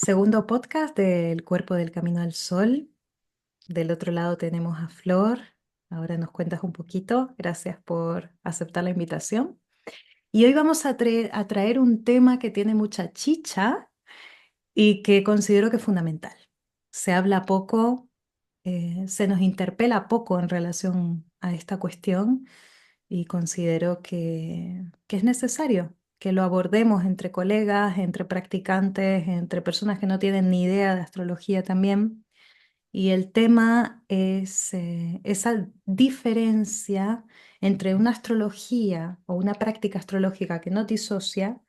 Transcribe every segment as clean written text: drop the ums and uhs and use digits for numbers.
Segundo podcast del Cuerpo del Camino al Sol. Del otro lado tenemos a Flor. Ahora nos cuentas un poquito. Gracias por aceptar la invitación. Y hoy vamos a traer un tema que tiene mucha chicha y que considero que es fundamental. Se habla poco, se nos interpela poco en relación a esta cuestión y considero que es necesario que lo abordemos entre colegas, entre practicantes, entre personas que no tienen ni idea de astrología también. Y el tema es esa diferencia entre una astrología o una práctica astrológica que nos disocia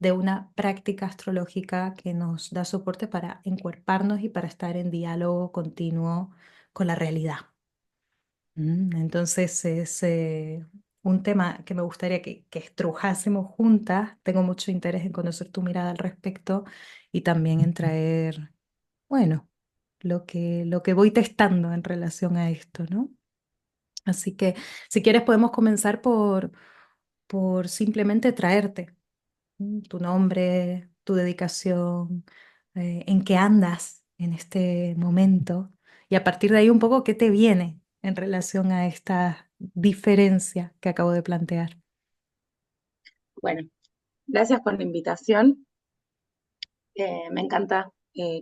de una práctica astrológica que nos da soporte para encuerparnos y para estar en diálogo continuo con la realidad. Entonces es un tema que me gustaría que estrujásemos juntas. Tengo mucho interés en conocer tu mirada al respecto y también en traer, bueno, lo que voy testando en relación a esto, ¿no? Así que si quieres podemos comenzar por simplemente traerte tu nombre, tu dedicación, en qué andas en este momento y a partir de ahí un poco qué te viene en relación a esta diferencia que acabo de plantear. Bueno, gracias por la invitación. Me encanta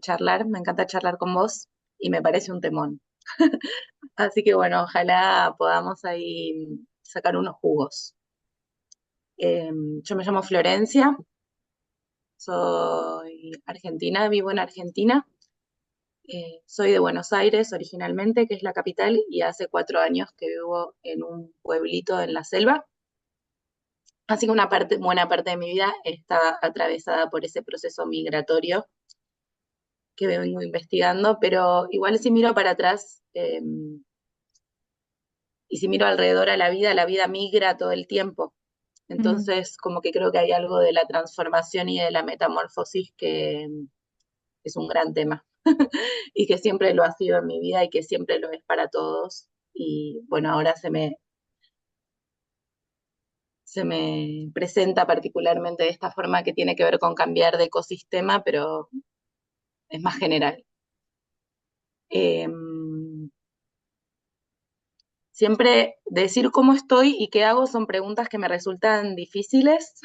charlar, me encanta charlar con vos y me parece un temón. Así que bueno, ojalá podamos ahí sacar unos jugos. Yo me llamo Florencia, soy argentina, vivo en Argentina. Soy de Buenos Aires originalmente, que es la capital, y hace 4 años que vivo en un pueblito en la selva. Así que buena parte de mi vida está atravesada por ese proceso migratorio que vengo investigando, pero igual si miro para atrás y si miro alrededor a la vida migra todo el tiempo. Mm. Entonces, como que creo que hay algo de la transformación y de la metamorfosis que es un gran tema y que siempre lo ha sido en mi vida y que siempre lo es para todos. Y bueno, ahora se me presenta particularmente de esta forma que tiene que ver con cambiar de ecosistema, pero es más general. Eh, Siempre decir cómo estoy y qué hago son preguntas que me resultan difíciles,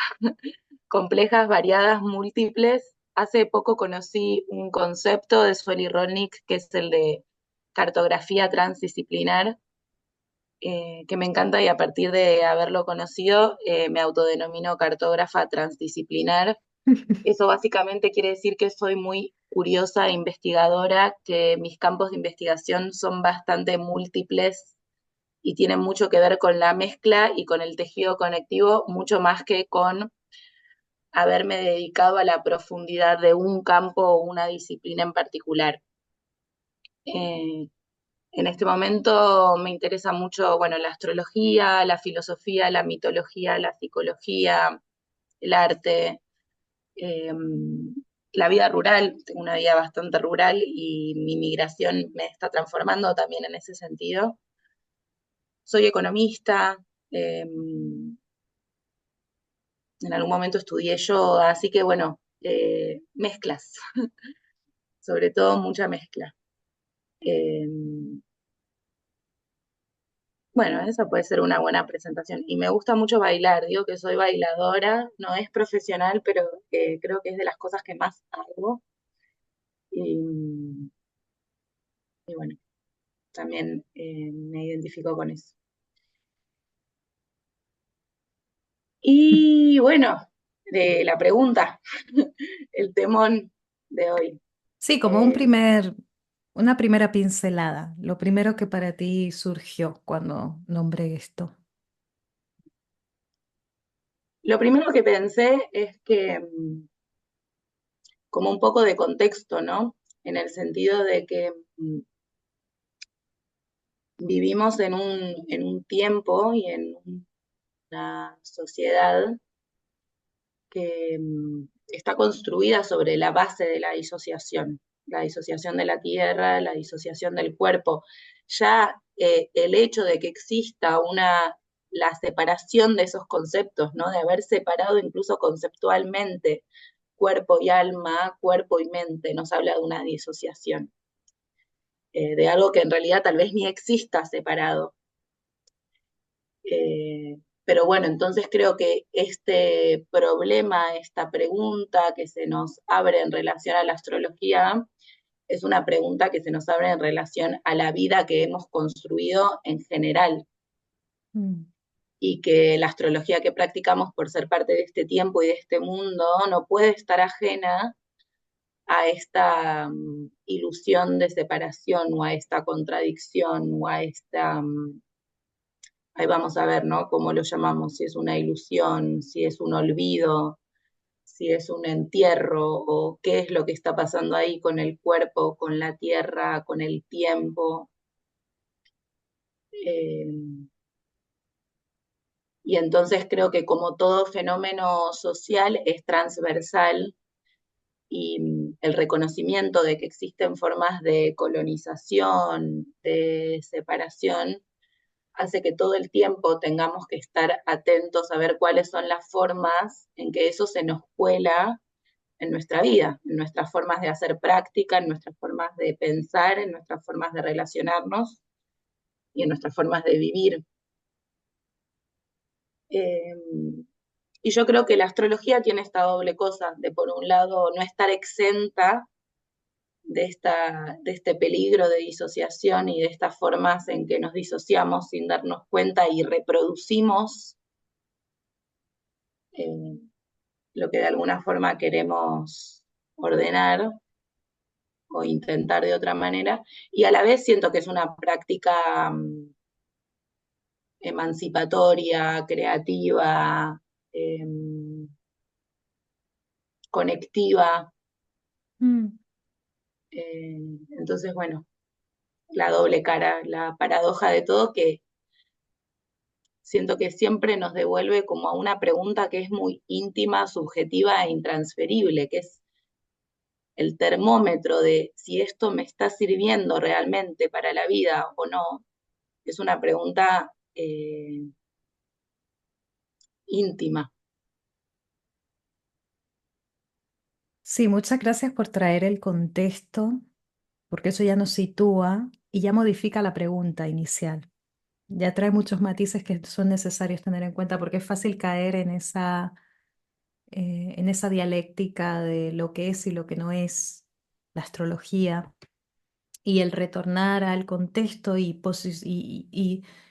complejas, variadas, múltiples. Hace poco conocí un concepto de Sueli Rolnik, que es el de cartografía transdisciplinar, que me encanta y a partir de haberlo conocido me autodenomino cartógrafa transdisciplinar. Eso básicamente quiere decir que soy muy curiosa e investigadora, que mis campos de investigación son bastante múltiples y tienen mucho que ver con la mezcla y con el tejido conectivo, mucho más que con haberme dedicado a la profundidad de un campo o una disciplina en particular. Eh, en este momento me interesa mucho, bueno, la astrología, la filosofía, la mitología, la psicología, el arte, eh, la vida rural. Tengo una vida bastante rural y mi migración me está transformando también en ese sentido. Soy economista, en algún momento estudié yoga, así que bueno, mezclas, sobre todo mucha mezcla. Eh, bueno, esa puede ser una buena presentación. Y me gusta mucho bailar, digo que soy bailadora, no es profesional, pero creo que es de las cosas que más hago. Y, y bueno, también me identifico con eso. Y bueno, de la pregunta, el temón de hoy. Sí, como Eh, una primera pincelada, lo primero que para ti surgió cuando nombré esto. lo primero que pensé es que como un poco de contexto, ¿no? En el sentido de que vivimos en un tiempo y en una sociedad que está construida sobre la base de la disociación de la tierra, la disociación del cuerpo. Ya el hecho de que exista la separación de esos conceptos, ¿no? De haber separado incluso conceptualmente cuerpo y alma, cuerpo y mente, nos habla de una disociación, de algo que en realidad tal vez ni exista separado. Pero bueno, entonces creo que este problema, esta pregunta que se nos abre en relación a la astrología, es una pregunta que se nos abre en relación a la vida que hemos construido en general Mm. y que la astrología que practicamos por ser parte de este tiempo y de este mundo no puede estar ajena a esta ilusión de separación o a esta contradicción o a esta, ahí vamos a ver, ¿no? ¿Cómo lo llamamos? Si es una ilusión, si es un olvido, si es un entierro o qué es lo que está pasando ahí con el cuerpo, con la tierra, con el tiempo. Eh, y entonces creo que como todo fenómeno social es transversal y el reconocimiento de que existen formas de colonización, de separación, hace que todo el tiempo tengamos que estar atentos a ver cuáles son las formas en que eso se nos cuela en nuestra vida, en nuestras formas de hacer práctica, en nuestras formas de pensar, en nuestras formas de relacionarnos y en nuestras formas de vivir. Eh, y yo creo que la astrología tiene esta doble cosa, de por un lado no estar exenta de este peligro de disociación y de estas formas en que nos disociamos sin darnos cuenta y reproducimos eh, lo que de alguna forma queremos ordenar o intentar de otra manera, y a la vez siento que es una práctica emancipatoria, creativa, eh, conectiva. Mm. Entonces, bueno, la doble cara, la paradoja de todo que siento que siempre nos devuelve como a una pregunta que es muy íntima, subjetiva e intransferible, que es el termómetro de si esto me está sirviendo realmente para la vida o no. Es una pregunta íntima. Sí, muchas gracias por traer el contexto, porque eso ya nos sitúa y ya modifica la pregunta inicial. Ya trae muchos matices que son necesarios tener en cuenta, porque es fácil caer en esa dialéctica de lo que es y lo que no es la astrología, y el retornar al contexto e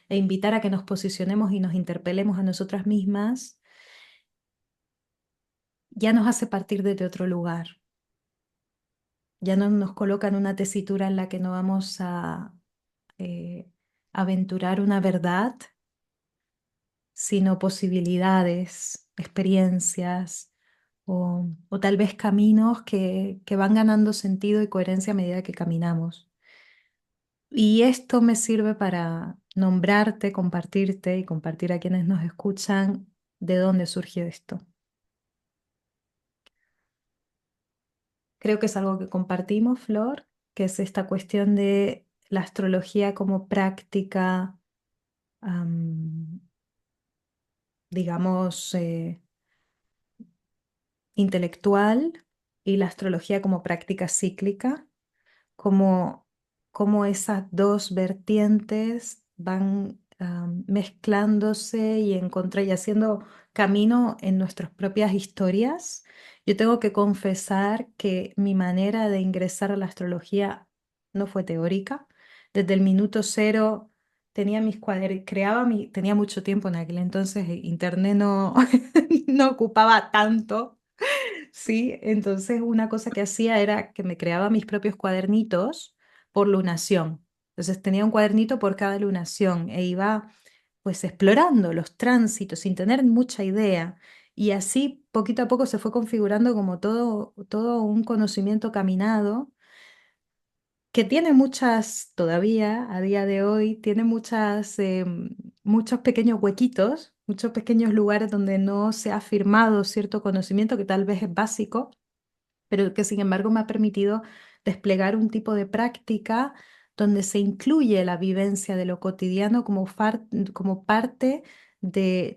invitar a que nos posicionemos y nos interpelemos a nosotras mismas, ya nos hace partir desde otro lugar. Ya no nos coloca en una tesitura en la que no vamos a eh, aventurar una verdad, sino posibilidades, experiencias o tal vez caminos que van ganando sentido y coherencia a medida que caminamos. Y esto me sirve para nombrarte, compartirte y compartir a quienes nos escuchan de dónde surgió esto. Creo que es algo que compartimos, Flor, que es esta cuestión de la astrología como práctica, am, digamos, intelectual, y la astrología como práctica cíclica, como, como esas dos vertientes van mezclándose y haciendo camino en nuestras propias historias. Yo tengo que confesar que mi manera de ingresar a la astrología no fue teórica. Desde el minuto cero tenía mis cuadernos, tenía mucho tiempo en aquel entonces, internet no, no ocupaba tanto. Sí, entonces una cosa que hacía era que me creaba mis propios cuadernitos por lunación. Entonces tenía un cuadernito por cada lunación e iba pues explorando los tránsitos sin tener mucha idea. Y así poquito a poco se fue configurando como todo un conocimiento caminado que tiene muchas, todavía a día de hoy, tiene muchos pequeños huequitos, muchos pequeños lugares donde no se ha firmado cierto conocimiento que tal vez es básico, pero que sin embargo me ha permitido desplegar un tipo de práctica donde se incluye la vivencia de lo cotidiano como parte de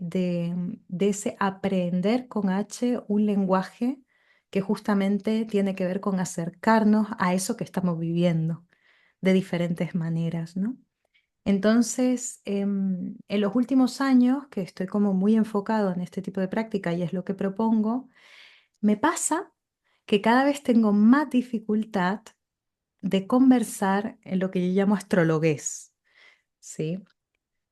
ese aprender con H un lenguaje que justamente tiene que ver con acercarnos a eso que estamos viviendo de diferentes maneras, ¿no? Entonces, en los últimos años, que estoy como muy enfocado en este tipo de práctica y es lo que propongo, me pasa que cada vez tengo más dificultad de conversar en lo que yo llamo astrologués, ¿sí?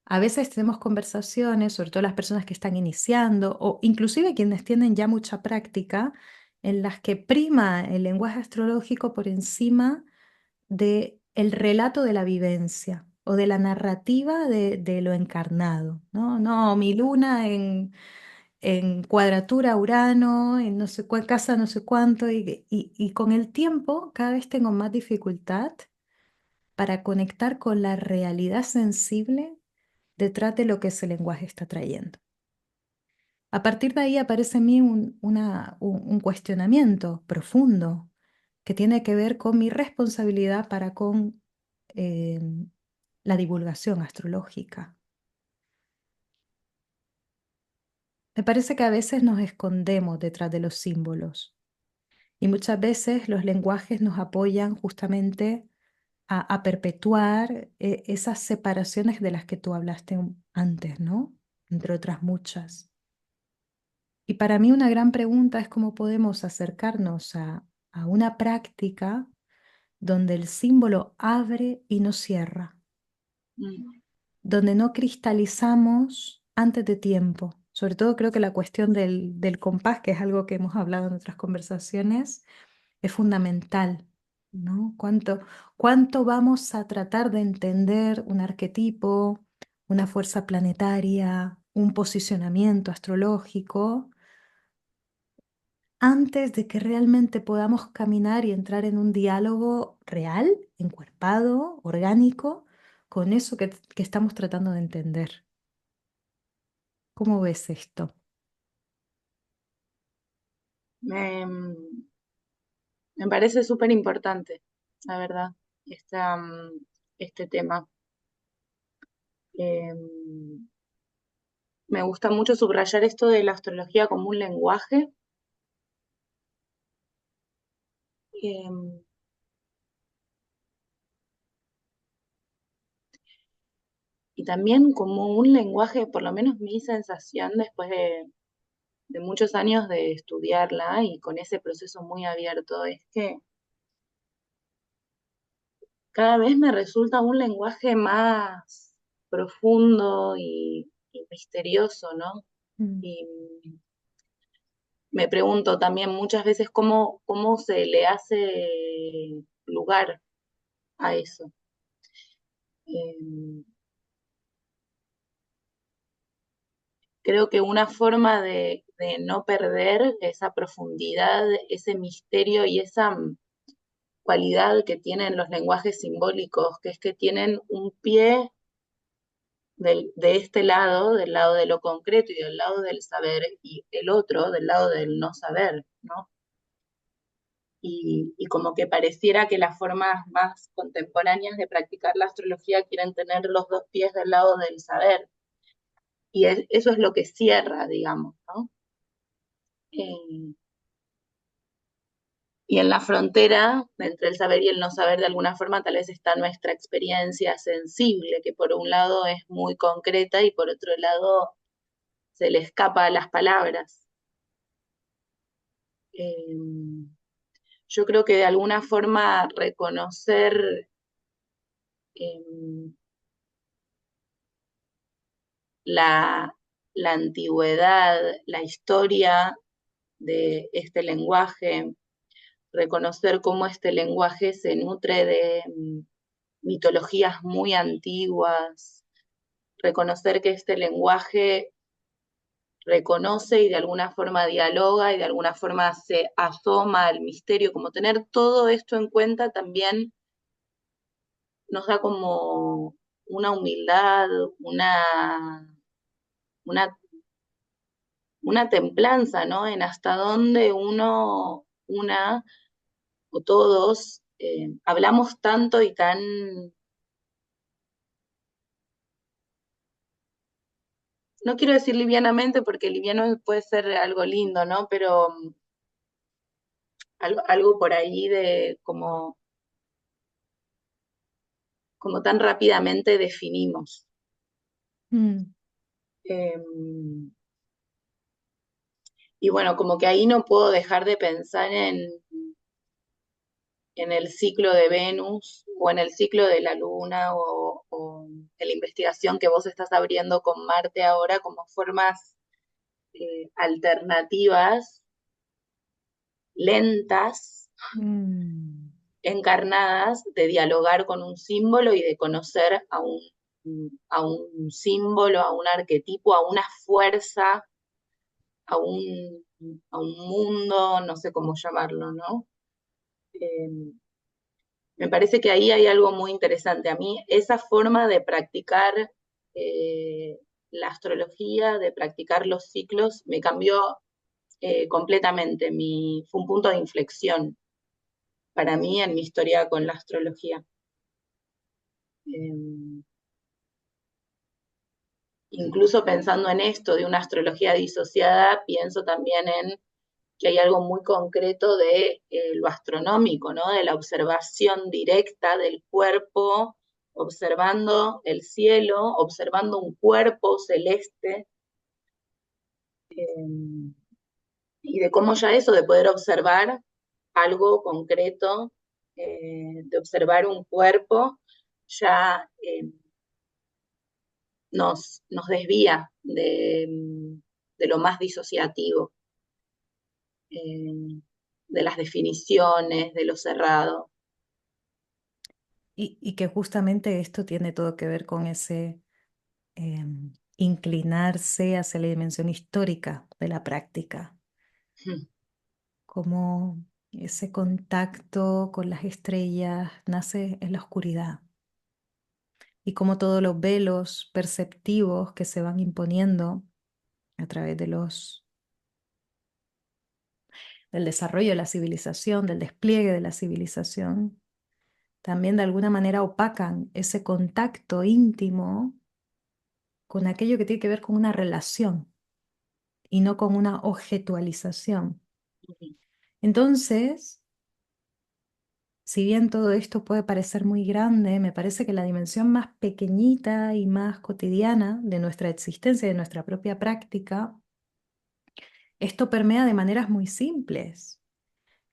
A veces tenemos conversaciones, sobre todo las personas que están iniciando o inclusive quienes tienen ya mucha práctica, en las que prima el lenguaje astrológico por encima de el relato de la vivencia o de la narrativa de lo encarnado, ¿no? No, mi luna en cuadratura Urano, en no sé cuál casa, no sé cuánto, y con el tiempo cada vez tengo más dificultad para conectar con la realidad sensible detrás de lo que ese lenguaje está trayendo. A partir de ahí aparece en mí un cuestionamiento profundo que tiene que ver con mi responsabilidad para con eh, la divulgación astrológica. Me parece que a veces nos escondemos detrás de los símbolos y muchas veces los lenguajes nos apoyan justamente a perpetuar esas separaciones de las que tú hablaste antes, ¿no? Entre otras muchas. Y para mí una gran pregunta es cómo podemos acercarnos a una práctica donde el símbolo abre y no cierra, Mm. donde no cristalizamos antes de tiempo. Sobre todo creo que la cuestión del compás, que es algo que hemos hablado en otras conversaciones, es fundamental, ¿no? ¿Cuánto vamos a tratar de entender un arquetipo, una fuerza planetaria, un posicionamiento astrológico, antes de que realmente podamos caminar y entrar en un diálogo real, encuerpado, orgánico, con eso que estamos tratando de entender? ¿Cómo ves esto? Me, me parece súper importante, la verdad, esta, este tema. Eh, Me gusta mucho subrayar esto de la astrología como un lenguaje, eh, y también como un lenguaje, por lo menos mi sensación después de muchos años de estudiarla y con ese proceso muy abierto, es que cada vez me resulta un lenguaje más profundo y misterioso, ¿no? Mm, Y me pregunto también muchas veces cómo se le hace lugar a eso. Eh, Creo que una forma de no perder esa profundidad, ese misterio y esa cualidad que tienen los lenguajes simbólicos, que es que tienen un pie de este lado, del lado de lo concreto y del lado del saber, y el otro del lado del no saber, ¿no? Y como que pareciera que las formas más contemporáneas de practicar la astrología quieren tener los dos pies del lado del saber, y eso es lo que cierra, digamos, ¿no? Eh, y en la frontera entre el saber y el no saber, de alguna forma, tal vez está nuestra experiencia sensible, que por un lado es muy concreta y por otro lado se le escapa a las palabras. Eh, yo creo que de alguna forma reconocer eh, la, la antigüedad, la historia de este lenguaje, reconocer cómo este lenguaje se nutre de mitologías muy antiguas, reconocer que este lenguaje reconoce y de alguna forma dialoga y de alguna forma se asoma al misterio, como tener todo esto en cuenta también nos da como una humildad, una, una templanza, ¿no? En hasta dónde una o todos hablamos tanto y tan, no quiero decir livianamente porque liviano puede ser algo lindo, ¿no? Pero algo por ahí de como tan rápidamente definimos. Mm, Eh, y bueno, como que ahí no puedo dejar de pensar en el ciclo de Venus o en el ciclo de la Luna o en la investigación que vos estás abriendo con Marte ahora como formas alternativas, lentas, mm. encarnadas, de dialogar con un símbolo y de conocer a un símbolo, a un arquetipo, a una fuerza, a a un mundo, no sé cómo llamarlo, ¿no? Eh, Me parece que ahí hay algo muy interesante. A mí esa forma de practicar la astrología, de practicar los ciclos, me cambió completamente. Fue un punto de inflexión para mí en mi historia con la astrología. Eh, Incluso pensando en esto de una astrología disociada, pienso también en que hay algo muy concreto de lo astronómico, ¿no? De la observación directa del cuerpo, observando el cielo, observando un cuerpo celeste, y de cómo ya eso de poder observar algo concreto, de observar un cuerpo, ya nos desvía de lo más disociativo, de las definiciones, de lo cerrado. Y que justamente esto tiene todo que ver con ese inclinarse hacia la dimensión histórica de la práctica, como ese contacto con las estrellas nace en la oscuridad y como todos los velos perceptivos que se van imponiendo a través de del desarrollo de la civilización, del despliegue de la civilización, también de alguna manera opacan ese contacto íntimo con aquello que tiene que ver con una relación y no con una objetualización. Entonces, si bien todo esto puede parecer muy grande, me parece que la dimensión más pequeñita y más cotidiana de nuestra existencia, de nuestra propia práctica, esto permea de maneras muy simples,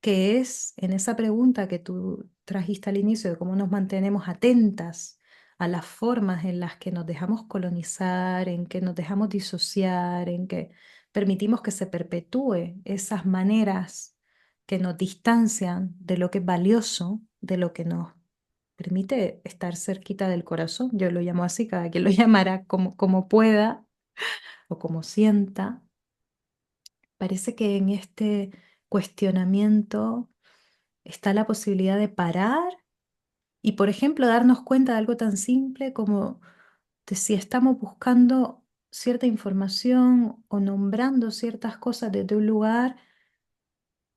que es en esa pregunta que tú trajiste al inicio de cómo nos mantenemos atentas a las formas en las que nos dejamos colonizar, en que nos dejamos disociar, en que permitimos que se perpetúe esas maneras que nos distancian de lo que es valioso, de lo que nos permite estar cerquita del corazón. Yo lo llamo así, cada quien lo llamará como pueda o como sienta. Parece que en este cuestionamiento está la posibilidad de parar y, por ejemplo, darnos cuenta de algo tan simple como de si estamos buscando cierta información o nombrando ciertas cosas desde un lugar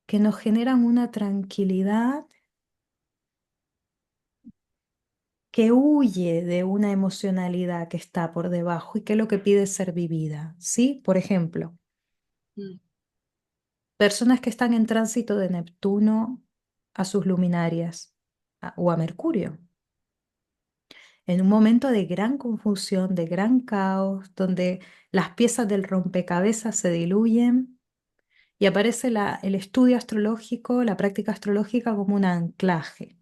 que nos generan una tranquilidad que huye de una emocionalidad que está por debajo y que lo que pide es ser vivida, ¿sí? Por ejemplo, personas que están en tránsito de Neptuno a sus luminarias o a Mercurio, en un momento de gran confusión, de gran caos, donde las piezas del rompecabezas se diluyen y aparece el estudio astrológico, la práctica astrológica como un anclaje.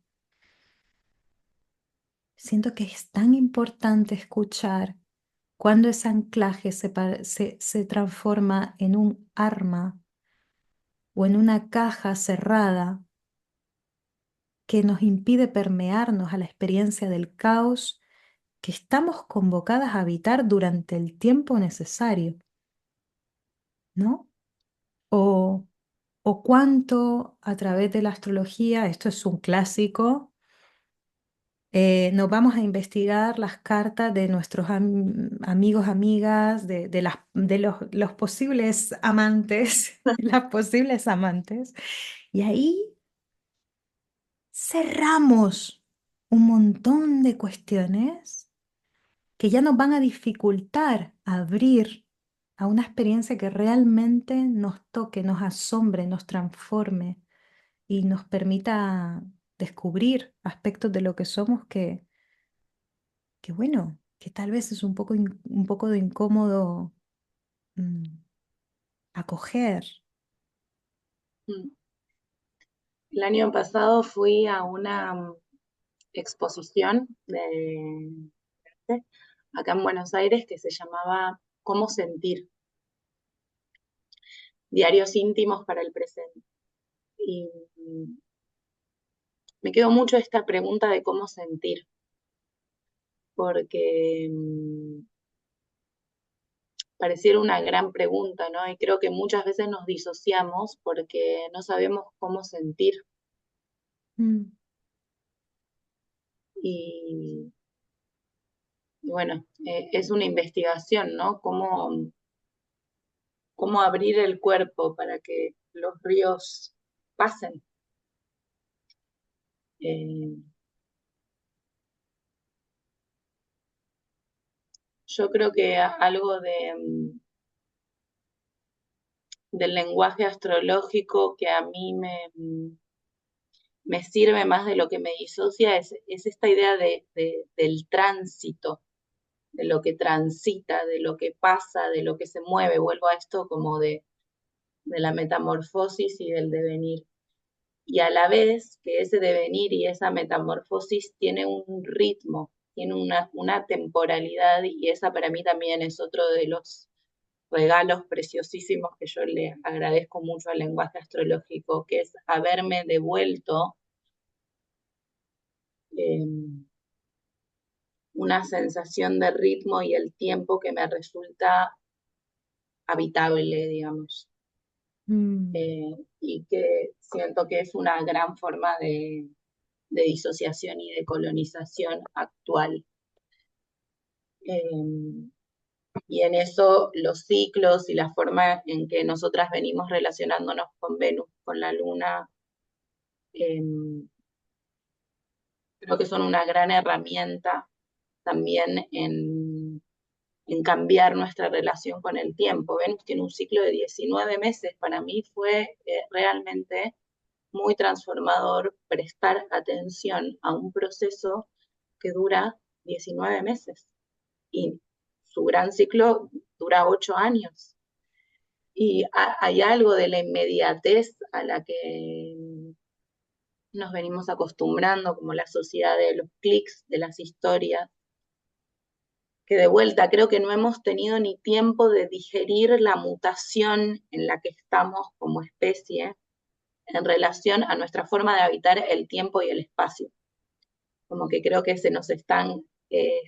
Siento que es tan importante escuchar cuando ese anclaje se transforma en un arma o en una caja cerrada que nos impide permearnos a la experiencia del caos que estamos convocadas a habitar durante el tiempo necesario, ¿no? O, o cuánto a través de la astrología, esto es un clásico, nos vamos a investigar las cartas de nuestros amigos, amigas, de los posibles amantes, las posibles amantes, y ahí cerramos un montón de cuestiones que ya nos van a dificultar abrir a una experiencia que realmente nos toque, nos asombre, nos transforme y nos permita descubrir aspectos de lo que somos que bueno, que tal vez es un poco, un poco de incómodo mm, acoger. Mm. El año pasado fui a una exposición de acá en Buenos Aires que se llamaba ¿Cómo sentir? Diarios íntimos para el presente. Y me quedó mucho esta pregunta de cómo sentir, porque pareciera una gran pregunta, ¿no? Y creo que muchas veces nos disociamos porque no sabemos cómo sentir. Mm, Y, y bueno, es una investigación, ¿no? Cómo abrir el cuerpo para que los ríos pasen. Eh, yo creo que algo del lenguaje astrológico que a mí me sirve más de lo que me disocia es esta idea del tránsito, de lo que transita, de lo que pasa, de lo que se mueve. Vuelvo a esto como de la metamorfosis y del devenir. Y a la vez que ese devenir y esa metamorfosis tiene un ritmo, tiene una temporalidad, y esa para mí también es otro de los regalos preciosísimos que yo le agradezco mucho al lenguaje astrológico, que es haberme devuelto eh, una sensación de ritmo y el tiempo que me resulta habitable, digamos. mm, Y que siento que es una gran forma de disociación y de colonización actual. Eh, y en eso los ciclos y la forma en que nosotras venimos relacionándonos con Venus, con la Luna, eh, creo que son una gran herramienta también en cambiar nuestra relación con el tiempo. Venus tiene un ciclo de 19 meses. Para mí fue realmente muy transformador prestar atención a un proceso que dura 19 meses y su gran ciclo dura 8 años. Y hay algo de la inmediatez a la que nos venimos acostumbrando, como la sociedad de los clics, de las historias, que de vuelta creo que no hemos tenido ni tiempo de digerir la mutación en la que estamos como especie en relación a nuestra forma de habitar el tiempo y el espacio. Como que creo que se nos están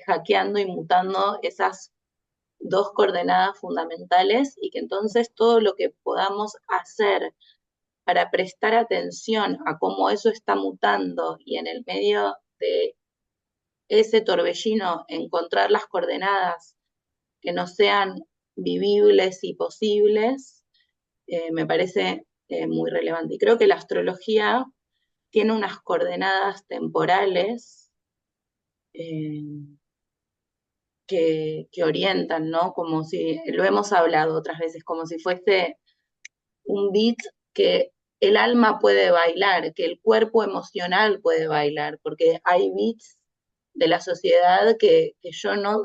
hackeando y mutando esas dos coordenadas fundamentales, y que entonces todo lo que podamos hacer para prestar atención a cómo eso está mutando y en el medio de ese torbellino encontrar las coordenadas que no sean vivibles y posibles, me parece muy relevante. Y creo que la astrología tiene unas coordenadas temporales eh, que orientan, ¿no? Como si, lo hemos hablado otras veces, como si fuese un beat que el alma puede bailar, que el cuerpo emocional puede bailar, porque hay beats de la sociedad que yo no,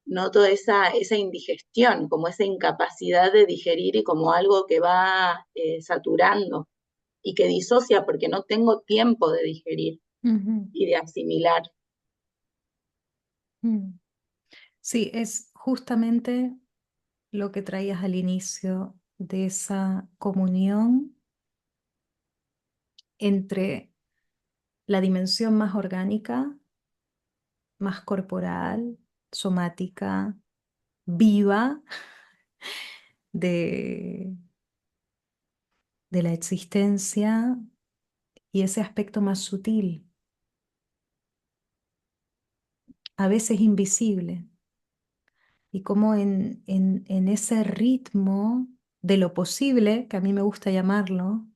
noto esa indigestión, como esa incapacidad de digerir y como algo que va saturando y que disocia porque no tengo tiempo de digerir ujú, y de asimilar. mm. Sí, es justamente lo que traías al inicio de esa comunión entre la dimensión más orgánica, más corporal, somática, viva de, de la existencia y ese aspecto más sutil, a veces invisible, y como en ese ritmo de lo posible, que a mí me gusta llamarlo,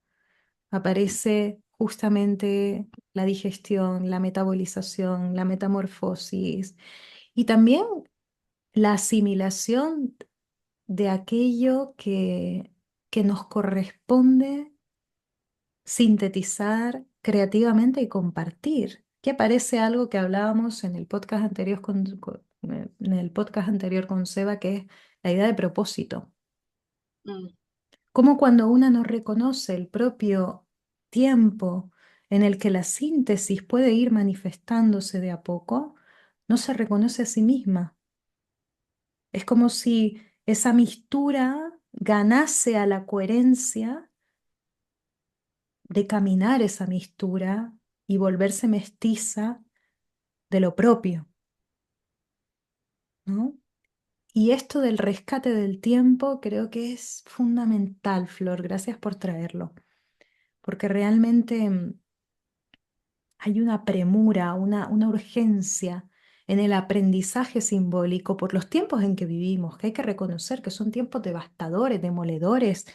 aparece justamente la digestión, la metabolización, la metamorfosis y también la asimilación de aquello que nos corresponde sintetizar creativamente y compartir. Que parece algo que hablábamos en el podcast anterior en el podcast anterior con Seba, que es la idea de propósito. Mm, Como cuando una no reconoce el propio tiempo en el que la síntesis puede ir manifestándose de a poco, no se reconoce a sí misma. Es como si esa mistura ganase a la coherencia de caminar esa mistura y volverse mestiza de lo propio, ¿no? Y esto del rescate del tiempo creo que es fundamental, Flor. Gracias por traerlo, porque realmente hay una premura, una urgencia en el aprendizaje simbólico por los tiempos en que vivimos, que hay que reconocer que son tiempos devastadores, demoledores,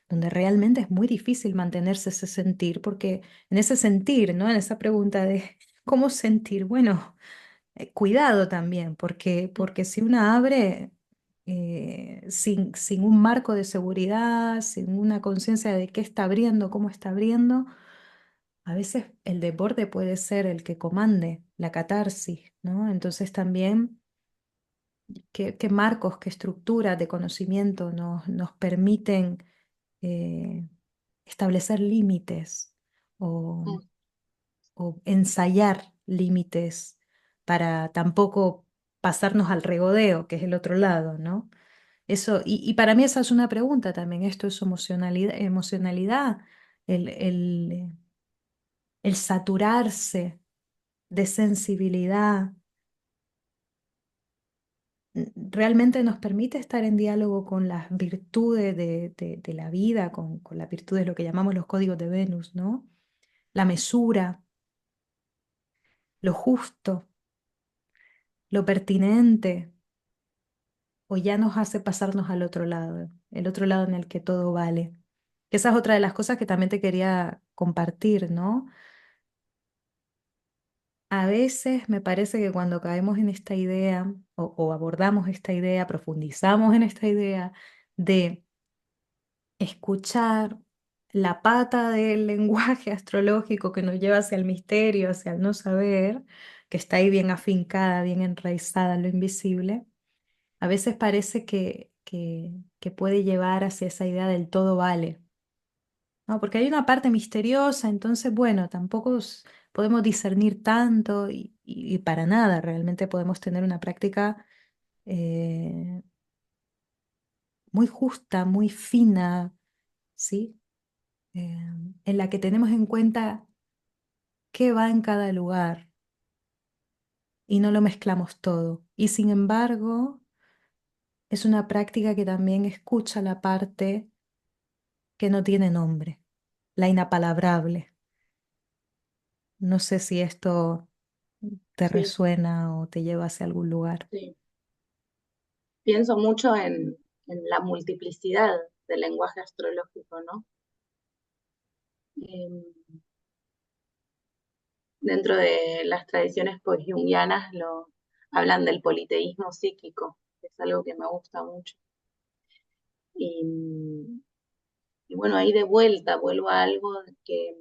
donde realmente es muy difícil mantenerse ese sentir, porque en ese sentir, ¿no? En esa pregunta de cómo sentir, bueno, cuidado también, porque si una abre sin un marco de seguridad, sin una conciencia de qué está abriendo, cómo está abriendo, a veces el desborde puede ser el que comande la catarsis, ¿no? Entonces también, ¿qué marcos, qué estructuras de conocimiento nos permiten eh, establecer límites o, mm, o ensayar límites para tampoco pasarnos al regodeo, que es el otro lado, ¿no? Eso, y para mí esa es una pregunta también, esto es emocionalidad, el saturarse de sensibilidad, realmente nos permite estar en diálogo con las virtudes de la vida, con las virtudes, lo que llamamos los códigos de Venus, ¿no? La mesura, lo justo, lo pertinente, o ya nos hace pasarnos al otro lado, el otro lado en el que todo vale. Esa es otra de las cosas que también te quería compartir, ¿no? A veces me parece que cuando caemos en esta idea o abordamos esta idea, profundizamos en esta idea de escuchar la pata del lenguaje astrológico que nos lleva hacia el misterio, hacia el no saber, que está ahí bien afincada, bien enraizada en lo invisible, a veces parece que puede llevar hacia esa idea del todo vale, ¿no? Porque hay una parte misteriosa, entonces, bueno, tampoco podemos discernir tanto y para nada, realmente podemos tener una práctica eh, muy justa, muy fina, ¿sí? Eh, en la que tenemos en cuenta qué va en cada lugar y no lo mezclamos todo. Y sin embargo, es una práctica que también escucha la parte que no tiene nombre, la inapalabrable. No sé si esto te sí, resuena o te lleva hacia algún lugar. sí. Pienso mucho en la multiplicidad del lenguaje astrológico, ¿no? Em, Dentro de las tradiciones post-jungianas hablan del politeísmo psíquico, que es algo que me gusta mucho. Y, y bueno, ahí de vuelta vuelvo a algo que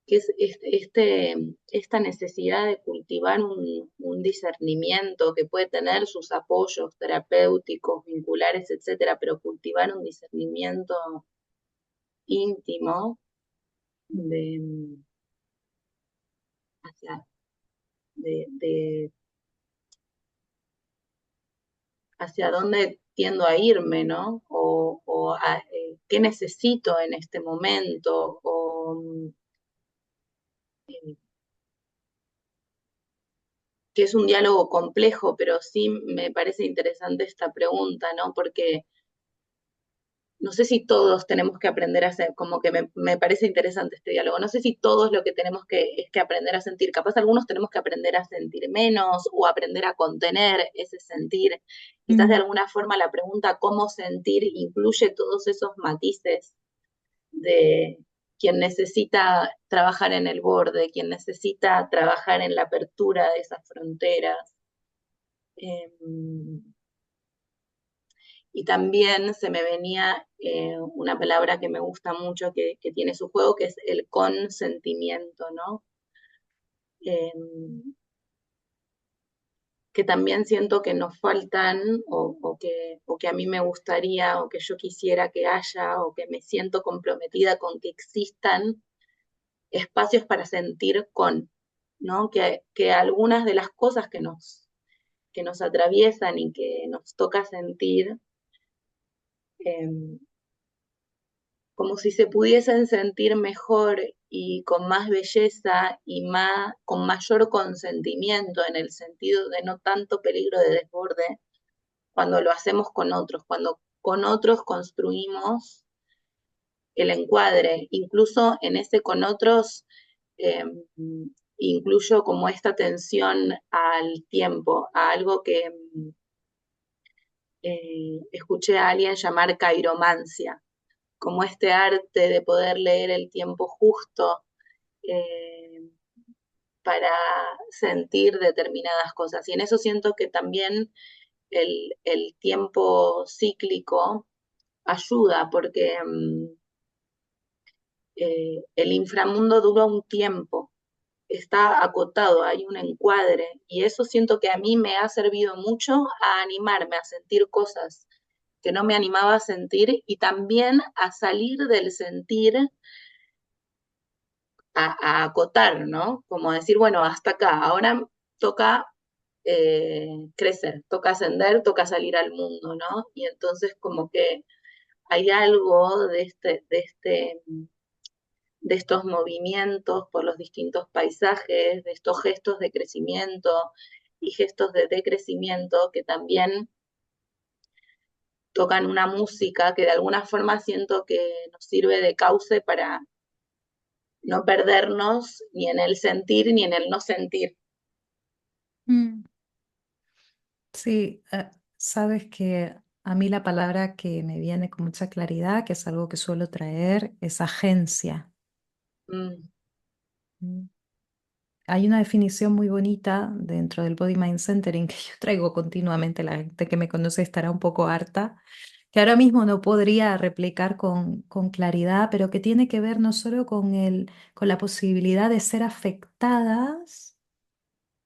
es esta necesidad de cultivar un discernimiento que puede tener sus apoyos terapéuticos, vinculares, etcétera, pero cultivar un discernimiento íntimo de, hacia, de hacia dónde tiendo a irme, ¿no? Qué necesito en este momento, eh, que es un diálogo complejo, pero sí me parece interesante esta pregunta, ¿no? Porque no sé si todos tenemos que aprender a hacer, como que me parece interesante este diálogo, no sé si todos lo que tenemos que es que aprender a sentir, capaz algunos tenemos que aprender a sentir menos o aprender a contener ese sentir, quizás de Mm, alguna forma la pregunta cómo sentir incluye todos esos matices de quien necesita trabajar en el borde, quien necesita trabajar en la apertura de esas fronteras. Eh, Y también se me venía una palabra que me gusta mucho que tiene su juego, que es el consentimiento, ¿no? Eh, que también siento que nos faltan o que a mí me gustaría o que yo quisiera que haya o que me siento comprometida con que existan espacios para sentir con, ¿no? Que algunas de las cosas que nos atraviesan y que nos toca sentir, eh, como si se pudiesen sentir mejor y con más belleza y más, con mayor consentimiento en el sentido de no tanto peligro de desborde cuando lo hacemos con otros, cuando con otros construimos el encuadre, incluso en ese con otros eh, incluyo como esta atención al tiempo, a algo que escuché a alguien llamar cairomancia, como este arte de poder leer el tiempo justo eh, para sentir determinadas cosas. Y en eso siento que también el tiempo cíclico ayuda, porque el inframundo dura un tiempo, está acotado, hay un encuadre, y eso siento que a mí me ha servido mucho a animarme, a sentir cosas que no me animaba a sentir y también a salir del sentir, a acotar, ¿no? Como decir, bueno, hasta acá, ahora toca crecer, toca ascender, toca salir al mundo, ¿no? Y entonces como que hay algo de estos movimientos por los distintos paisajes, de estos gestos de crecimiento y gestos de decrecimiento que también tocan una música que de alguna forma siento que nos sirve de cauce para no perdernos ni en el sentir ni en el no sentir. Mm. Sí, sabes que a mí la palabra que me viene con mucha claridad, que es algo que suelo traer, es agencia. Mm, Mm. Hay una definición muy bonita dentro del Body Mind Centering que yo traigo continuamente, la gente que me conoce estará un poco harta, que ahora mismo no podría replicar con claridad, pero que tiene que ver no solo con la posibilidad de ser afectadas,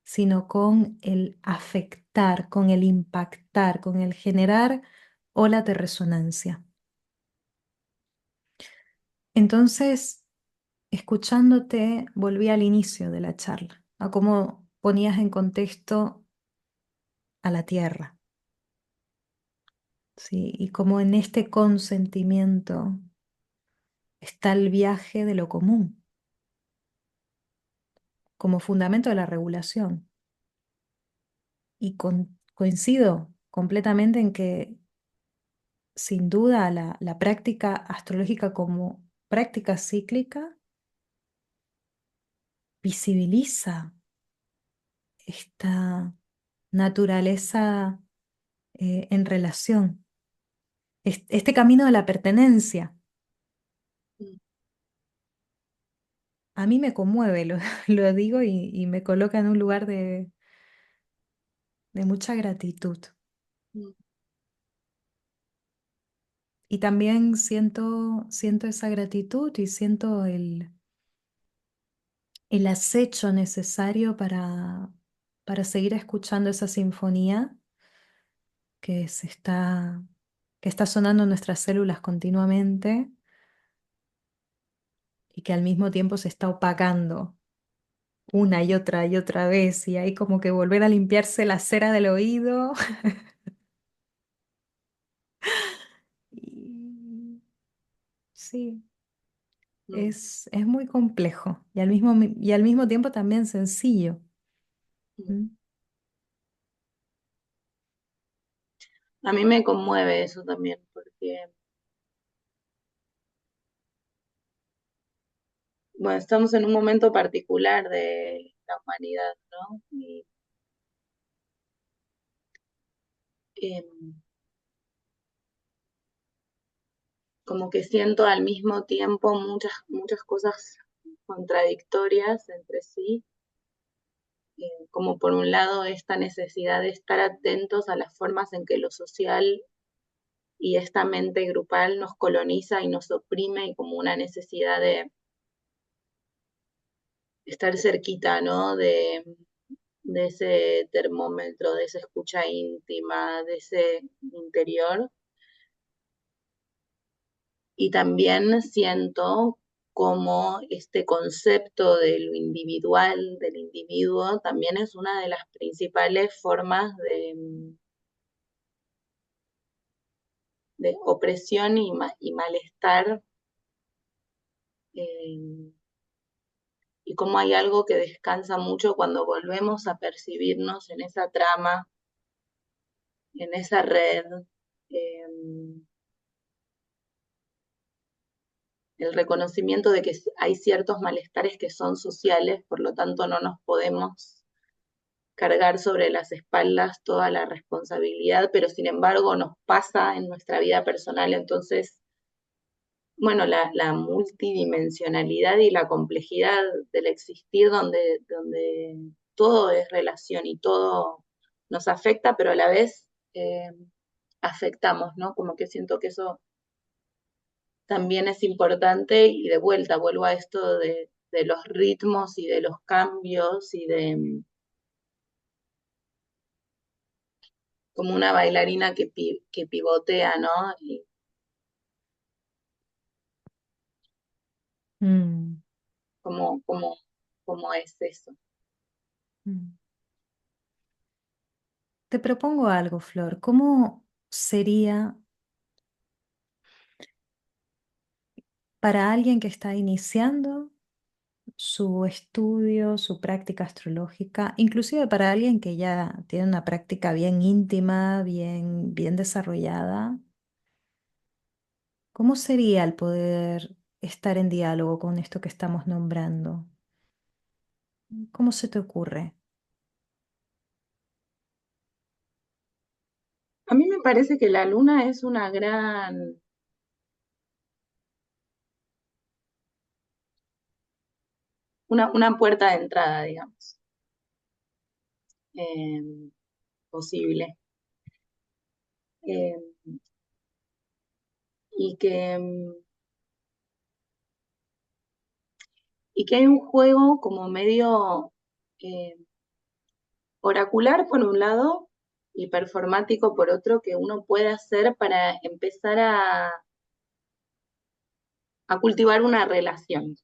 sino con el afectar, con el impactar, con el generar olas de resonancia. Entonces, escuchándote, volví al inicio de la charla, a cómo ponías en contexto a la tierra, ¿sí? Y cómo en este consentimiento está el viaje de lo común como fundamento de la regulación. Y coincido completamente en que, sin duda, la práctica astrológica como práctica cíclica visibiliza esta naturaleza en relación, este camino de la pertenencia. mm, A mí me conmueve, lo digo y me coloca en un lugar de mucha gratitud. mm, Y también siento esa gratitud y siento el acecho necesario para seguir escuchando esa sinfonía que que está sonando en nuestras células continuamente y que al mismo tiempo se está opacando una y otra vez, y hay como que volver a limpiarse la cera del oído. Y sí, mm, es muy complejo y al mismo tiempo también sencillo. mm. ¿Mm? A mí me conmueve eso también, porque, bueno, estamos en un momento particular de la humanidad, ¿no? Y, em, como que siento al mismo tiempo muchas cosas contradictorias entre sí, como por un lado esta necesidad de estar atentos a las formas en que lo social y esta mente grupal nos coloniza y nos oprime y como una necesidad de estar cerquita, ¿no? De ese termómetro, de esa escucha íntima, de ese interior. Y también siento como este concepto de lo individual, del individuo, también es una de las principales formas de opresión y malestar, eh, y como hay algo que descansa mucho cuando volvemos a percibirnos en esa trama, en esa red, eh, el reconocimiento de que hay ciertos malestares que son sociales, por lo tanto no nos podemos cargar sobre las espaldas toda la responsabilidad, pero sin embargo nos pasa en nuestra vida personal. Entonces, bueno, la multidimensionalidad y la complejidad del existir donde todo es relación y todo nos afecta, pero a la vez afectamos, ¿no? Como que siento que eso también es importante y de vuelta vuelvo a esto de los ritmos y de los cambios y de como una bailarina que pivotea, ¿no? Y Mm, cómo es eso. mm. Te propongo algo, Flor. ¿Cómo sería para alguien que está iniciando su estudio, su práctica astrológica, inclusive para alguien que ya tiene una práctica bien íntima, bien desarrollada? ¿Cómo sería el poder estar en diálogo con esto que estamos nombrando? ¿Cómo se te ocurre? A mí me parece que la luna es una puerta de entrada, digamos, eh, posible. Eh, y que, y que hay un juego como medio eh, oracular por un lado y performático por otro que uno puede hacer para empezar a cultivar una relación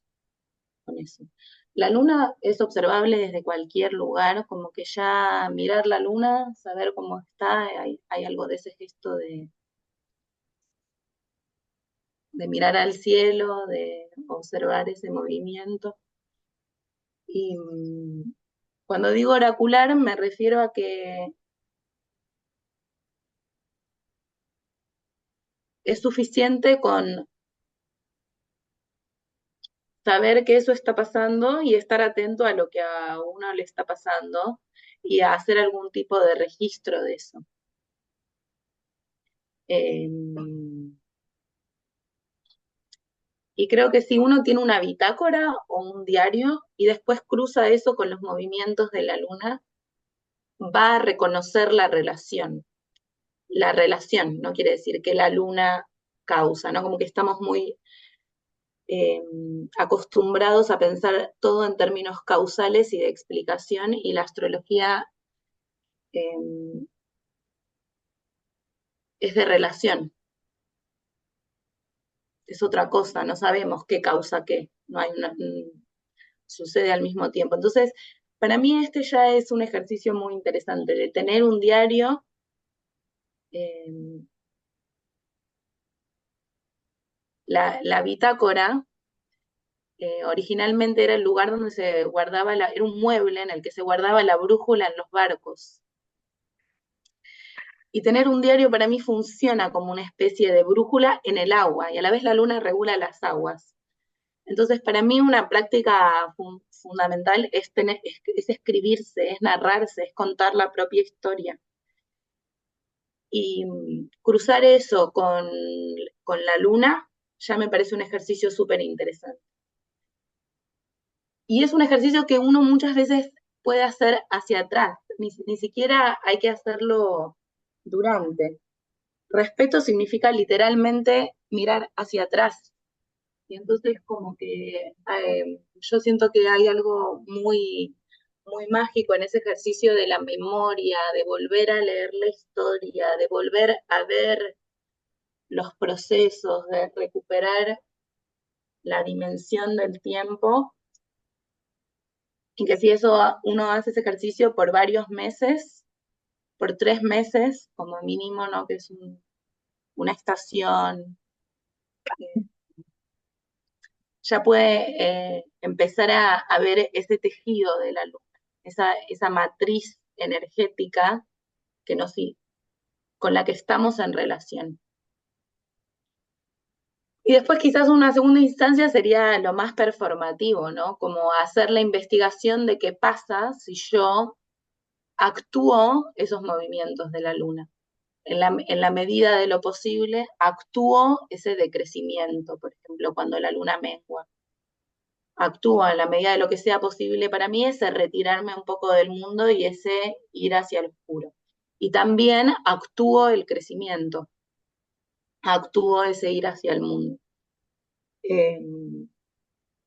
con eso. La luna es observable desde cualquier lugar, como que ya mirar la luna, saber cómo está, hay algo de ese gesto de mirar al cielo, de observar ese movimiento. Y cuando digo oracular me refiero a que es suficiente con saber que eso está pasando y estar atento a lo que a uno le está pasando y a hacer algún tipo de registro de eso. Eh, y creo que si uno tiene una bitácora o un diario y después cruza eso con los movimientos de la luna, va a reconocer la relación. La relación no quiere decir que la luna causa, ¿no? Como que estamos muy eh, acostumbrados a pensar todo en términos causales y de explicación, y la astrología eh, es de relación, es otra cosa, no sabemos qué causa qué, no hay sucede al mismo tiempo. Entonces, para mí este ya es un ejercicio muy interesante de tener un diario. eh, la bitácora originalmente era el lugar donde se guardaba, era un mueble en el que se guardaba la brújula en los barcos. Y tener un diario para mí funciona como una especie de brújula en el agua y a la vez la luna regula las aguas. Entonces, para mí una práctica fundamental es escribirse, es narrarse, es contar la propia historia. Y cruzar eso con la luna ya me parece un ejercicio súper interesante. Y es un ejercicio que uno muchas veces puede hacer hacia atrás, ni siquiera hay que hacerlo durante. respeto significa literalmente mirar hacia atrás. Y entonces como que yo siento que hay algo muy, muy mágico en ese ejercicio de la memoria, de volver a leer la historia, de volver a ver los procesos, de recuperar la dimensión del tiempo, y que si eso uno hace ese ejercicio por varios meses, por 3 meses como mínimo, ¿no? Que es una estación, ya puede empezar a ver ese tejido de la luna, esa matriz energética que nos, con la que estamos en relación. Y después quizás una segunda instancia sería lo más performativo, ¿no? Como hacer la investigación de qué pasa si yo actúo esos movimientos de la luna. En la medida de lo posible, actúo ese decrecimiento, por ejemplo, cuando la luna mengua. Actúo en la medida de lo que sea posible para mí, ese retirarme un poco del mundo y ese ir hacia el oscuro. Y también actúo el crecimiento, actúo ese ir hacia el mundo. Eh,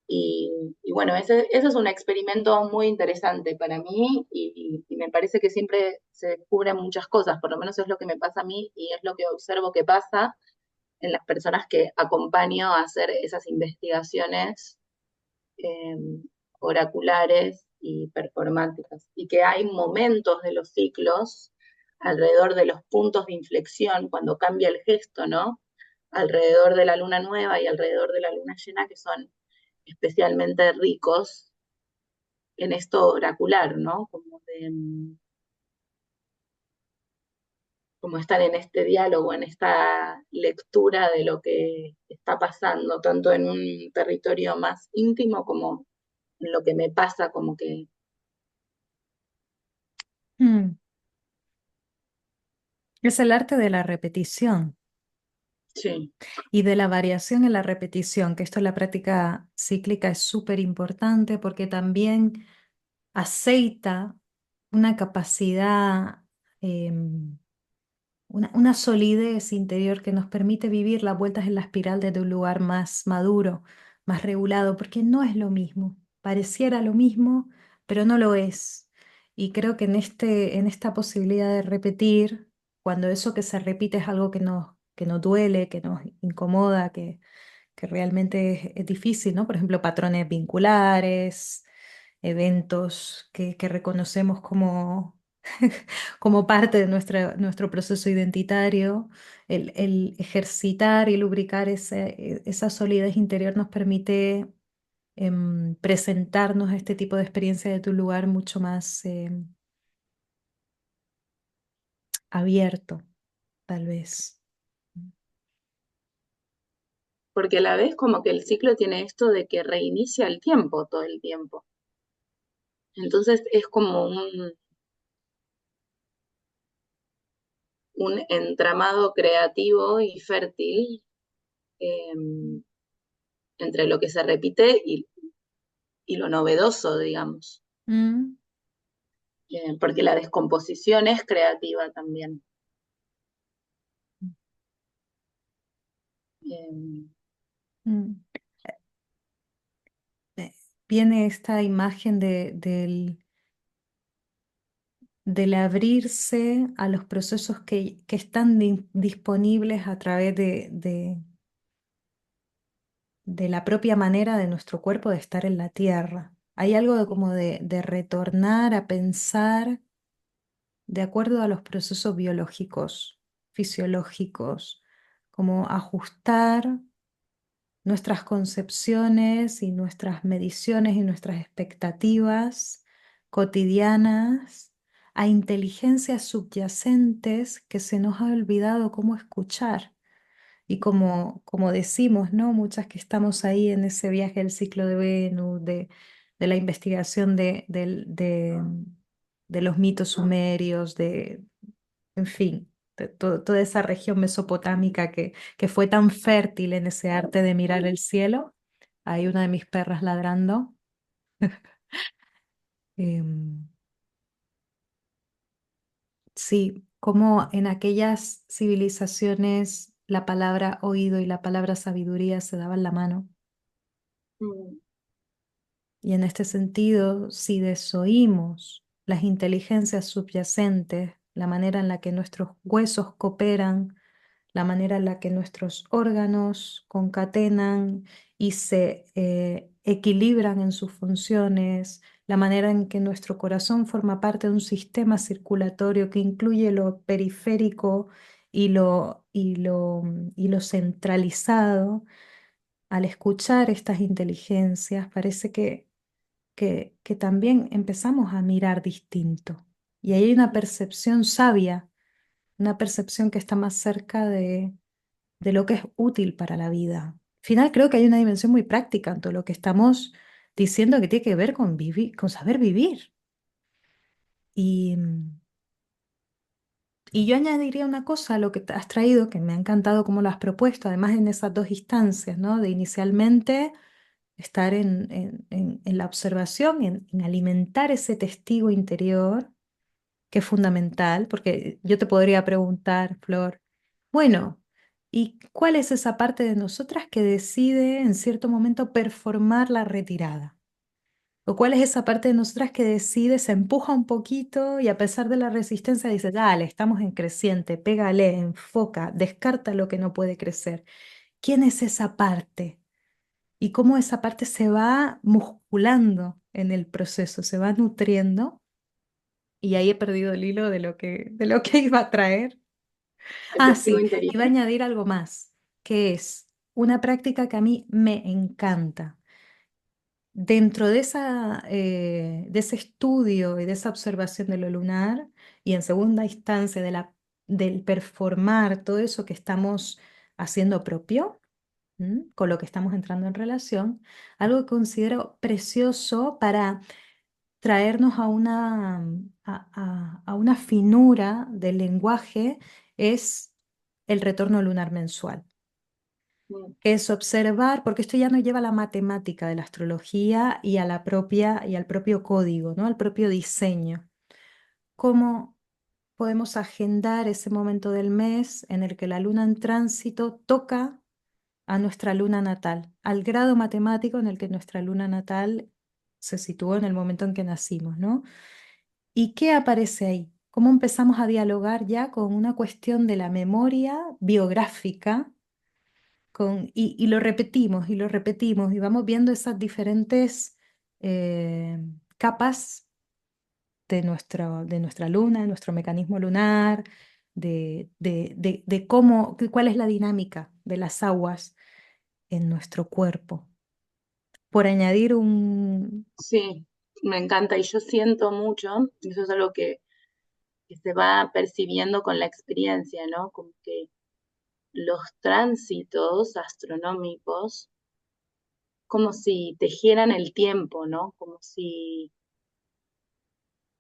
y bueno, ese es un experimento muy interesante para mí y me parece que siempre se descubren muchas cosas, por lo menos es lo que me pasa a mí y es lo que observo que pasa en las personas que acompaño a hacer esas investigaciones eh, oraculares y performáticas. Y que hay momentos de los ciclos alrededor de los puntos de inflexión, cuando cambia el gesto, ¿no? Alrededor de la luna nueva y alrededor de la luna llena, que son especialmente ricos en esto oracular, ¿no? Como estar en este diálogo, en esta lectura de lo que está pasando, tanto en un territorio más íntimo como en lo que me pasa, como que Mm. Es el arte de la repetición sí, y de la variación en la repetición, que esto en la práctica cíclica es súper importante porque también aceita una capacidad, em, una solidez interior que nos permite vivir las vueltas en la espiral desde un lugar más maduro, más regulado, porque no es lo mismo. Pareciera lo mismo, pero no lo es. Y creo que en esta posibilidad de repetir, cuando eso que se repite es algo que nos duele, que nos incomoda, que realmente es difícil, ¿no? Por ejemplo, patrones vinculares, eventos que reconocemos como, como parte de nuestro proceso identitario, el ejercitar y lubricar esa solidez interior nos permite presentarnos a este tipo de experiencia de tu lugar mucho más abierto, tal vez. porque a la vez como que el ciclo tiene esto de que reinicia el tiempo todo el tiempo. Entonces es como un entramado creativo y fértil eh, entre lo que se repite y lo novedoso, digamos. Mm, Porque la descomposición es creativa también. Eh, mm. Eh, Viene esta imagen del abrirse a los procesos que están disponibles a través de la propia manera de nuestro cuerpo de estar en la tierra. Hay algo como de retornar a pensar de acuerdo a los procesos biológicos, fisiológicos, como ajustar nuestras concepciones y nuestras mediciones y nuestras expectativas cotidianas a inteligencias subyacentes que se nos ha olvidado cómo escuchar. Y como decimos, ¿no? Muchas que estamos ahí en ese viaje del ciclo de Venus, de la investigación de los mitos sumerios, en fin, de toda esa región mesopotámica que fue tan fértil en ese arte de mirar el cielo. Hay una de mis perras ladrando. Em, Sí, como en aquellas civilizaciones la palabra oído y la palabra sabiduría se daban la mano. Mm, Y en este sentido, si desoímos las inteligencias subyacentes, la manera en la que nuestros huesos cooperan, la manera en la que nuestros órganos concatenan y se equilibran en sus funciones, la manera en que nuestro corazón forma parte de un sistema circulatorio que incluye lo periférico y lo centralizado. Al escuchar estas inteligencias, parece que también empezamos a mirar distinto. Y ahí hay una percepción sabia, una percepción que está más cerca de lo que es útil para la vida. Al final creo que hay una dimensión muy práctica en todo lo que estamos diciendo que tiene que ver con vivir, con saber vivir. Y, y yo añadiría una cosa a lo que te has traído, que me ha encantado cómo lo has propuesto, además en esas dos instancias, ¿no? De inicialmente estar en la observación, en alimentar ese testigo interior, que es fundamental, porque yo te podría preguntar, Flor, bueno, ¿y cuál es esa parte de nosotras que decide en cierto momento performar la retirada? ¿O cuál es esa parte de nosotras que decide, se empuja un poquito y a pesar de la resistencia dice, dale, estamos en creciente, pégale, enfoca, descarta lo que no puede crecer? ¿Quién es esa parte? Y cómo esa parte se va musculando en el proceso, se va nutriendo. Y ahí he perdido el hilo de lo que iba a traer. el Ah, testigo sí, interior. iba a añadir algo más, que es una práctica que a mí me encanta. Dentro de ese estudio y de esa observación de lo lunar, y en segunda instancia del performar todo eso que estamos haciendo propio, con lo que estamos entrando en relación, algo que considero precioso para traernos a una finura del lenguaje es el retorno lunar mensual, Mm, que es observar, porque esto ya nos lleva a la matemática de la astrología y a y al propio código, ¿no? Al propio diseño. Cómo podemos agendar ese momento del mes en el que la luna en tránsito toca a nuestra luna natal, al grado matemático en el que nuestra luna natal se situó en el momento en que nacimos, ¿no? ¿Y qué aparece ahí? ¿Cómo empezamos a dialogar ya con una cuestión de la memoria biográfica? Y lo repetimos y lo repetimos y vamos viendo esas diferentes eh, capas de nuestra luna, de nuestro mecanismo lunar, de cómo, cuál es la dinámica de las aguas en nuestro cuerpo. Por añadir un... sí, me encanta y yo siento mucho, eso es algo que se va percibiendo con la experiencia, ¿no? Como que los tránsitos astronómicos, como si tejieran el tiempo, ¿no? Como si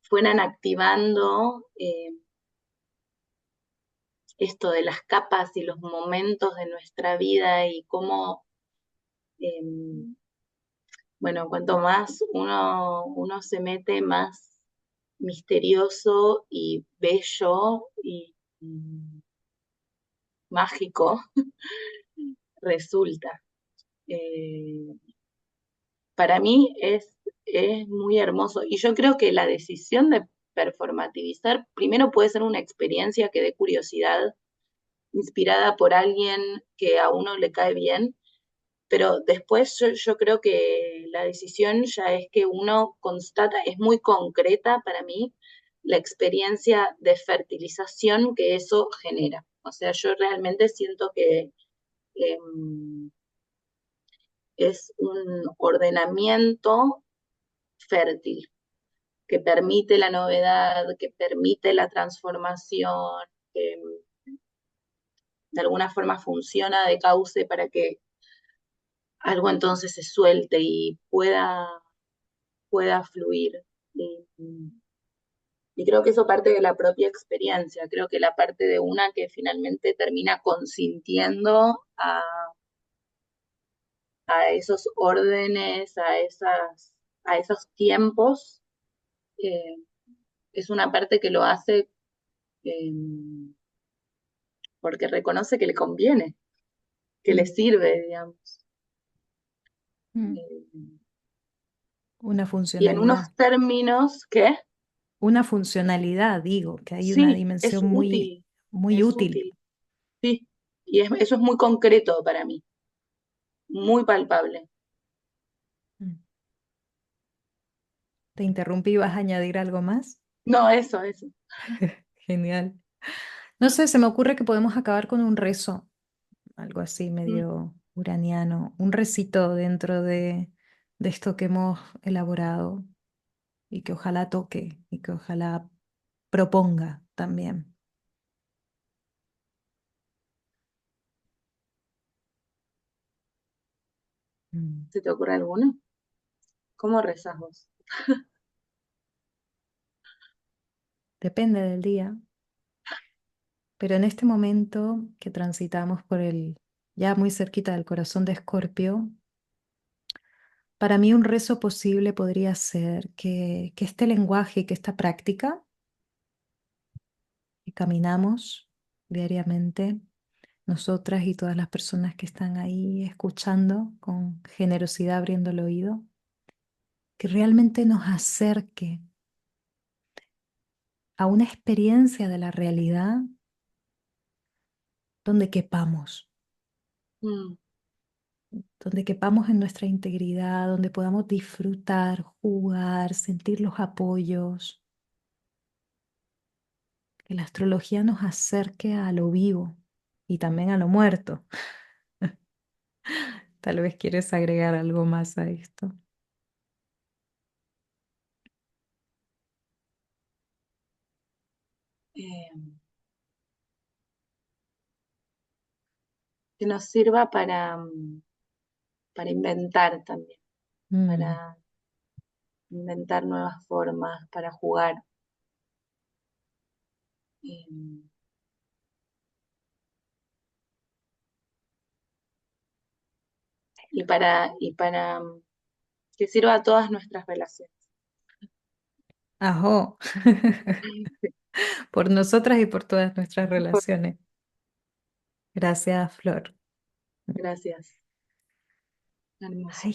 fueran activando esto de las capas y los momentos de nuestra vida y cómo, eh, bueno, cuanto más uno se mete, más misterioso y bello y mágico resulta. Eh, para mí es muy hermoso y yo creo que la decisión de performativizar primero puede ser una experiencia que dé curiosidad, inspirada por alguien que a uno le cae bien, pero después yo creo que la decisión ya es que uno constata, es muy concreta para mí la experiencia de fertilización que eso genera. O sea, yo realmente siento que eh, es un ordenamiento fértil que permite la novedad, que permite la transformación, que de alguna forma funciona de cauce para que algo entonces se suelte y pueda fluir. Y, y creo que eso parte de la propia experiencia, creo que la parte de una que finalmente termina consintiendo a esos órdenes, a esos tiempos, eh, es una parte que lo hace eh, porque reconoce que le conviene, que le Mm, sirve, digamos. mm. Eh, Una y en unos funcionalidad. términos que Una funcionalidad, digo, que hay una sí, dimensión muy, muy es útil. útil, sí. Y eso es muy concreto para mí, muy palpable. Mm. Te interrumpí, ¿vas a añadir algo más? No, eso. Genial. No sé, se me ocurre que podemos acabar con un rezo, algo así Mm, medio uraniano, un recito dentro de esto que hemos elaborado y que ojalá toque y que ojalá proponga también. Mm. ¿Se te ocurre alguno? ¿Cómo rezas vos? Depende del día, pero en este momento que transitamos por el ya muy cerquita del corazón de Escorpio, para mí un rezo posible podría ser que este lenguaje y que esta práctica que caminamos diariamente, nosotras y todas las personas que están ahí escuchando con generosidad, abriendo el oído, que realmente nos acerque a una experiencia de la realidad donde quepamos, Mm, donde quepamos en nuestra integridad, donde podamos disfrutar, jugar, sentir los apoyos, que la astrología nos acerque a lo vivo y también a lo muerto. Tal vez quieres agregar algo más a esto. eh, que nos sirva para inventar también, Mm. para inventar nuevas formas, para jugar. eh, y para que sirva a todas nuestras relaciones. Ajo, por nosotras y por todas nuestras relaciones. Gracias, Flor. Gracias, hermoso. Ay.